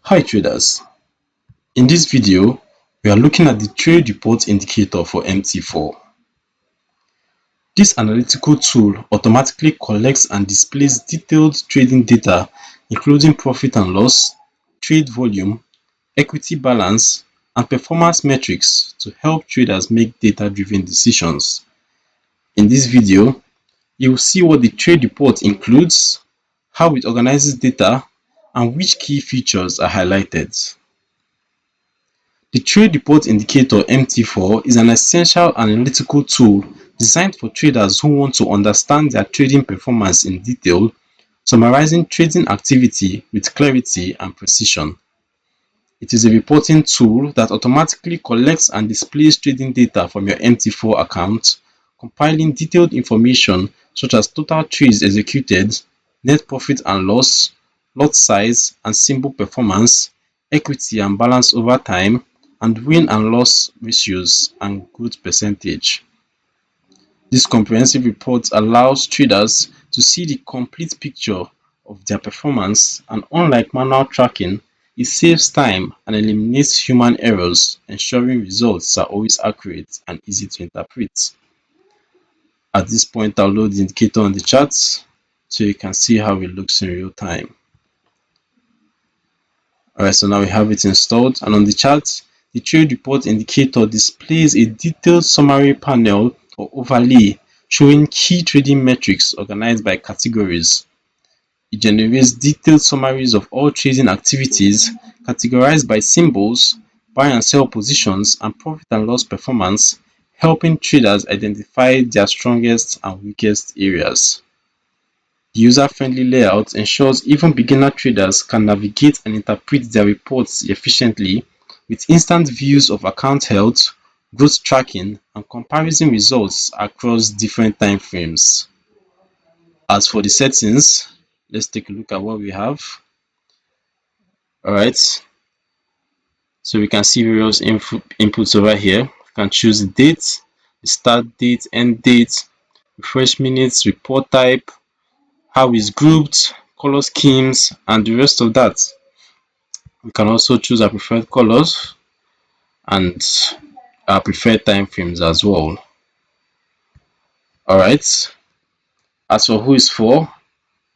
Hi traders, in this video we are looking at the trade report indicator for MT4. This analytical tool automatically collects and displays detailed trading data including profit and loss, trade volume, equity balance, and performance metrics to help traders make data-driven decisions. In this video, you will see what the trade report includes, how it organizes data, and which key features are highlighted. The Trade Report Indicator MT4 is an essential analytical tool designed for traders who want to understand their trading performance in detail, summarizing trading activity with clarity and precision. It is a reporting tool that automatically collects and displays trading data from your MT4 account, compiling detailed information such as total trades executed, net profit and loss, lot size and symbol performance, equity and balance over time, and win and loss ratios and growth percentage. This comprehensive report allows traders to see the complete picture of their performance, and unlike manual tracking, it saves time and eliminates human errors, ensuring results are always accurate and easy to interpret. At this point, I'll load the indicator on the chart so you can see how it looks in real time. Alright, so now we have it installed, and on the chart, the trade report indicator displays a detailed summary panel or overlay showing key trading metrics organized by categories. It generates detailed summaries of all trading activities categorized by symbols, buy and sell positions, and profit and loss performance, helping traders identify their strongest and weakest areas. The user-friendly layout ensures even beginner traders can navigate and interpret their reports efficiently, with instant views of account health, growth tracking, and comparison results across different time frames. As for the settings, let's take a look at what we have. Alright, so we can see various inputs over here. We can choose the date, the start date, end date, refresh minutes, report type, how it's grouped, color schemes, and the rest of that. We can also choose our preferred colors and our preferred time frames as well. Alright, as for who is for,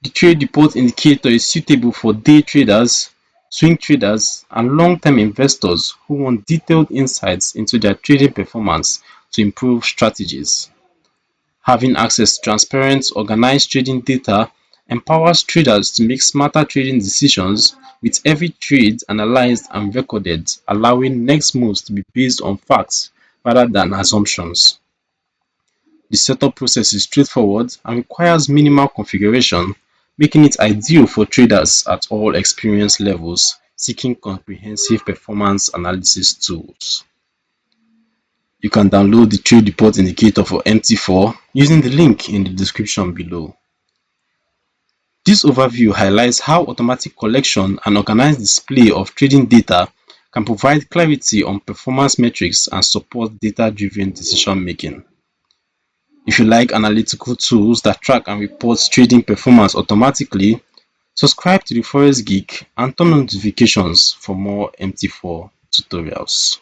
the trade report indicator is suitable for day traders, swing traders, and long-term investors who want detailed insights into their trading performance to improve strategies. Having access to transparent, organized trading data empowers traders to make smarter trading decisions, with every trade analyzed and recorded, allowing next moves to be based on facts rather than assumptions. The setup process is straightforward and requires minimal configuration, making it ideal for traders at all experience levels seeking comprehensive performance analysis tools. You can download the trade report indicator for MT4 using the link in the description below. This overview highlights how automatic collection and organized display of trading data can provide clarity on performance metrics and support data-driven decision making. If you like analytical tools that track and report trading performance automatically, subscribe to the Forex Geek and turn on notifications for more MT4 tutorials.